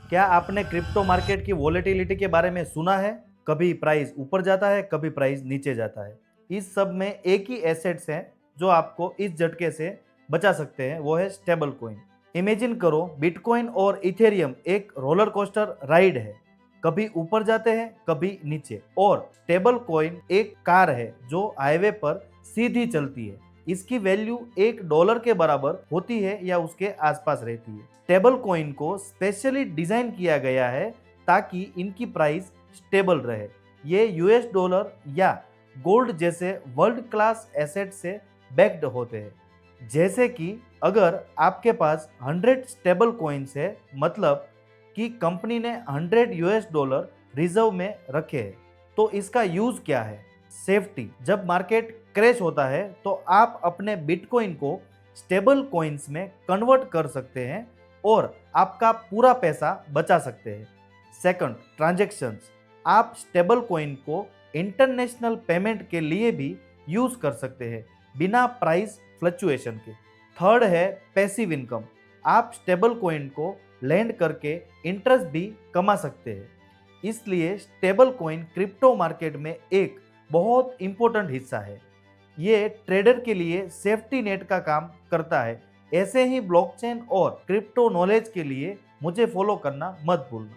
क्या आपने crypto market की वोलेटिलिटी के बारे में सुना है? कभी प्राइस ऊपर जाता है, कभी प्राइस नीचे जाता है। इस सब में एक ही एसेट्स हैं जो आपको इस झटके से बचा सकते हैं, वो है स्टेबल कॉइन। इमेजिन करो बिटकॉइन और इथेरियम एक रोलर कोस्टर राइड है, कभी ऊपर जाते हैं कभी नीचे। और स्टेबल कॉइन एक कार है जो हाईवे पर सीधी चलती है। इसकी वैल्यू $1 के बराबर होती है या उसके आसपास रहती है। स्टेबल कॉइन को स्पेशली डिजाइन किया गया है ताकि इनकी प्राइस स्टेबल रहे। ये यूएस डॉलर या गोल्ड जैसे वर्ल्ड क्लास एसेट से बैक्ड होते हैं। जैसे कि अगर आपके पास 100 स्टेबल कॉइन्स है, मतलब कि कंपनी ने $100 रिजर्व में रखे हैं। तो इसका यूज क्या है? सेफ्टी। जब मार्केट क्रैश होता है तो आप अपने बिटकॉइन को स्टेबल कॉइन्स में कन्वर्ट कर सकते हैं और आपका पूरा पैसा बचा सकते हैं। Second, transactions. आप स्टेबल कॉइन को इंटरनेशनल पेमेंट के लिए भी यूज कर सकते हैं बिना प्राइस फ्लक्चुएशन के। थर्ड है पैसिव इनकम। आप स्टेबल कॉइन को लैंड करके इंटरेस्ट भी कमा सकते हैं। इसलिए स्टेबल कॉइन क्रिप्टो मार्केट में एक बहुत इंपॉर्टेंट हिस्सा है। ये ट्रेडर के लिए सेफ्टी नेट का काम करता है। ऐसे ही ब्लॉकचेन और क्रिप्टो नॉलेज के लिए मुझे फॉलो करना मत भूलना।